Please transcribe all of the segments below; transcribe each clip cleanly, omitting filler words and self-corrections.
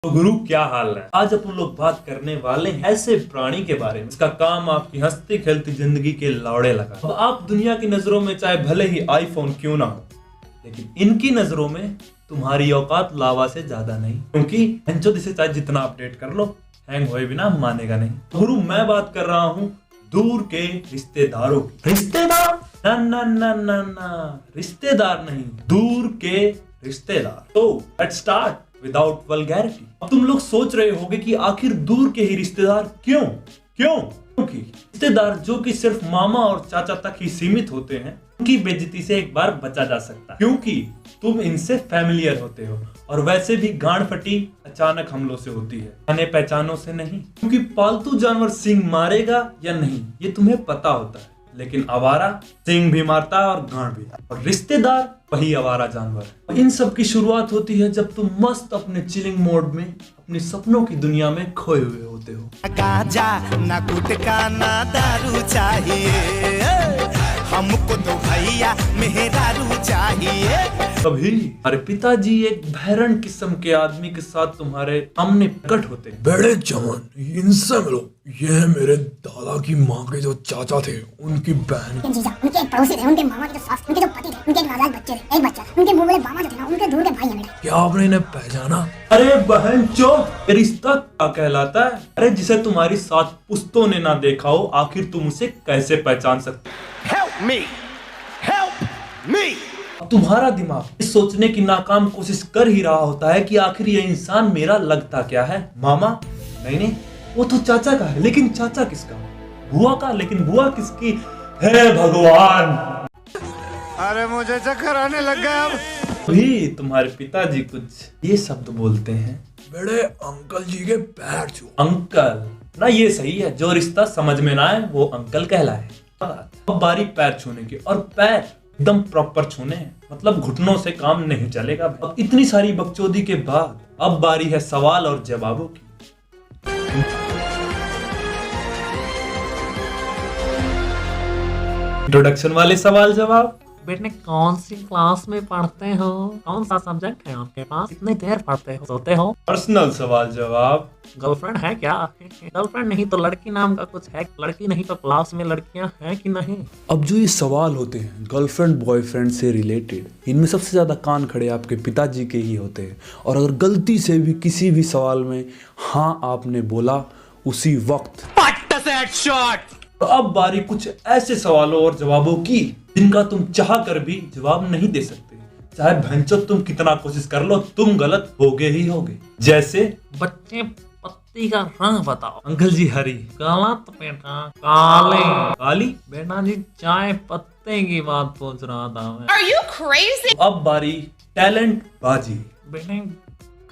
तो गुरु क्या हाल है। आज अपन लोग बात करने वाले हैं ऐसे प्राणी के बारे में इसका काम आपकी हंसती खेलती जिंदगी के लौड़े लगा। अब आप दुनिया की नजरों में चाहे भले ही आईफोन क्यों ना हो, लेकिन इनकी नजरों में तुम्हारी औकात लावा से ज्यादा नहीं, क्योंकि जो इसे चाहे जितना अपडेट कर लो हैंग हुए बिना मानेगा नहीं। गुरु मैं बात कर रहा हूँ दूर के रिश्तेदारों की। रिश्तेदार ना ना ना ना ना, रिश्तेदार नहीं, दूर के रिश्तेदार। तो लेट्स स्टार्ट विदाउट वल्गैरिटी। अब तुम लोग सोच रहे होगे कि आखिर दूर के ही रिश्तेदार क्यों? क्योंकि रिश्तेदार जो कि सिर्फ मामा और चाचा तक ही सीमित होते हैं, उनकी बेइज्जती से एक बार बचा जा सकता है, क्योंकि तुम इनसे फैमिलियर होते हो। और वैसे भी गांड फटी अचानक हमलों से होती है, जाने पहचानों से नहीं। क्योंकि पालतू जानवर सींग मारेगा या नहीं ये तुम्हें पता होता है, लेकिन आवारा सींग भी मारता है और गांड भी। और रिश्तेदार वही आवारा जानवर है। इन सब की शुरुआत होती है जब तुम मस्त अपने चिलिंग मोड में अपने सपनों की दुनिया में खोए हुए होते हो। गांजा ना गुटखा ना दारू चाहिए, हमको तो भैया मेहरारू चाहिए। कभी हमारे पिताजी एक भैरन किस्म के आदमी के साथ तुम्हारे सामने प्रकट होते हैं। बड़े जवान, इनसे मिलो, ये है मेरे दादा की माँ के जो चाचा थे, उनकी बहन। जीजा, उनके एक पड़ोसी थे, उनके मामा के जो सास, उनके जो पति थे, उनके एक नालायक बच्चे थे, एक बच्चा, उनके मुंह वाले मामा जो थे ना, उनके दूर के भाई हैं बेटा। क्या आपने इन्हें पहचाना? अरे बहन चो, रिश्ता क्या कहलाता है? अरे जिसे तुम्हारी 7 पुश्तों ने ना देखा हो, आखिर तुम उसे कैसे पहचान सकते? Help me, help me। तुम्हारा दिमाग इस सोचने की नाकाम कोशिश कर ही रहा होता है कि आखिर ये इंसान मेरा लगता क्या है? मामा? नहीं, वो तो चाचा का है, लेकिन चाचा किसका? बुआ का, लेकिन बुआ किसकी? हे भगवान! अरे मुझे चक्कर आने लग गया अब। भी तुम्हारे पिताजी कुछ ये शब्द बोलते हैं, बड़े अंकल जी के पैर छू। अंकल ना, ये सही है। जो रिश्ता समझ में ना आए वो अंकल कहलाए। अब बारी पैर छूने की, और पैर एकदम प्रॉपर छूने हैं, मतलब घुटनों से काम नहीं चलेगा। अब इतनी सारी बकचोदी के बाद अब बारी है सवाल और जवाबों की। इंट्रोडक्शन वाले सवाल जवाब। बेटे कौन सी क्लास में पढ़ते हो? कौन सा सब्जेक्ट है आपके पास? कितनी देर पढ़ते हो, सोते हो? पर्सनल सवाल जवाब। गर्लफ्रेंड है क्या? गर्लफ्रेंड नहीं तो लड़की नाम का कुछ है? लड़की नहीं तो क्लास में लड़कियां हैं कि नहीं? अब जो ये सवाल होते हैं गर्लफ्रेंड बॉयफ्रेंड से रिलेटेड, इनमें सबसे ज्यादा कान खड़े आपके पिताजी के ही होते हैं। और अगर गलती से भी किसी भी सवाल में हाँ आपने बोला, उसी वक्त तो अब बारी कुछ ऐसे सवालों और जवाबों की जिनका तुम चाह कर भी जवाब नहीं दे सकते। चाहे भैंचो तुम कितना कोशिश कर लो, तुम गलत होगे ही होगे। जैसे बच्चे पत्ती का रंग बताओ। अंकल जी हरी। गलत बेटा, काले। काली? बेटा जी चाय पत्ते की बात पूछ रहा था मैं। Are you crazy? अब बारी टैलेंट बाजी। बेटे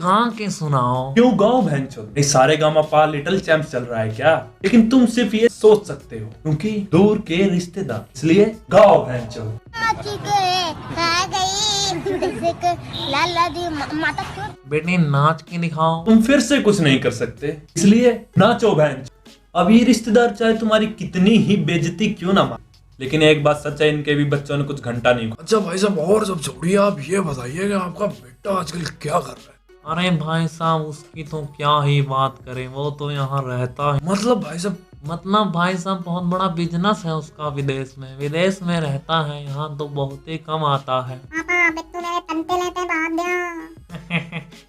गा के सुनाओ। क्यों गाओ भैंचो? ये सारे गामा पा लिटिल चैंप्स चल रहा है क्या? लेकिन तुम सिर्फ ये सोच सकते हो क्योंकि दूर के रिश्तेदार, इसलिए गाओ भैंचो। बेटे नाच के दिखाओ। तुम फिर से कुछ नहीं कर सकते, इसलिए नाचो भैंचो। अब ये रिश्तेदार चाहे तुम्हारी कितनी ही बेइज्जती क्यों ना माने, लेकिन एक बात सच है, इनके भी बच्चों ने कुछ घंटा नहीं। अच्छा भाई साहब, और सब छोड़िए, आप ये बताइए कि आपका बेटा आजकल क्या कर रहा है? अरे भाई साहब उसकी तो क्या ही बात करें, वो तो यहाँ रहता है। मतलब भाई साहब, मतलब भाई साहब बहुत बड़ा बिजनेस है उसका, विदेश में रहता है, यहाँ तो बहुत ही कम आता है। पापा बिट्टू मेरे तंते लेते बात दिया।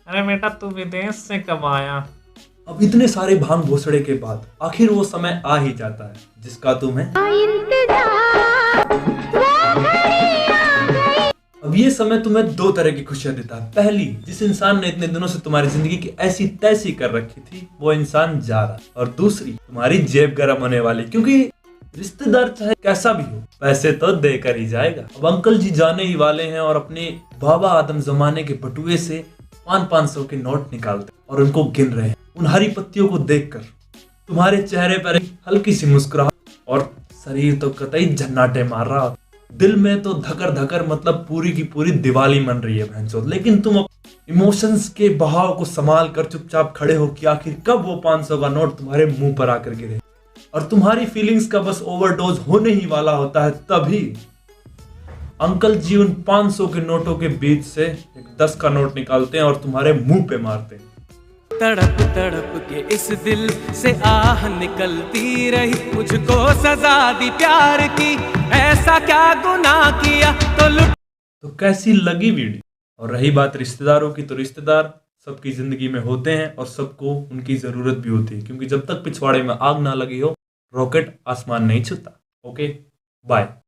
अरे बेटा तू विदेश से कब आया? अब इतने सारे भांग भोसड़े के बाद आखिर वो समय आ ही जाता है जिसका तुम्हें अब ये समय तुम्हें 2 तरह की खुशियां देता है। पहली, जिस इंसान ने इतने दिनों से तुम्हारी जिंदगी की ऐसी तैसी कर रखी थी वो इंसान जा रहा। और दूसरी, तुम्हारी जेब गर्म होने वाली, क्योंकि रिश्तेदार चाहे कैसा भी हो पैसे तो देकर ही जाएगा। अब अंकल जी जाने ही वाले हैं और अपने बाबा आदम जमाने के बटुए से 500 के नोट निकालते और उनको गिन रहे हैं। उन हरी पत्तियों को देखकर तुम्हारे चेहरे पर एक हल्की सी मुस्कुराहट और शरीर तो कतई झन्नाटे मार रहा, दिल में तो धकर धकर मतलब पूरी की पूरी दिवाली मन रही है भैंसो। लेकिन तुम इमोशंस के बहाव को संभाल कर चुपचाप खड़े हो कि आखिर कब वो 500 का नोट तुम्हारे मुंह पर आकर गिरे। और तुम्हारी फीलिंग्स का बस ओवरडोज होने ही वाला होता है, तभी अंकल जी उन 500 के नोटों के बीच से एक 10 का नोट निकालते हैं और तुम्हारे मुंह पे मारते हैं। तड़प तड़प के इस दिल से आह निकलती रही, मुझको सजा दी प्यार की, ऐसा क्या गुनाह किया तो लुट। तो कैसी लगी वीडियो? और रही बात रिश्तेदारों की, तो रिश्तेदार सबकी जिंदगी में होते हैं और सबको उनकी जरूरत भी होती है, क्योंकि जब तक पिछवाड़े में आग ना लगी हो रॉकेट आसमान नहीं छूता। Okay, bye.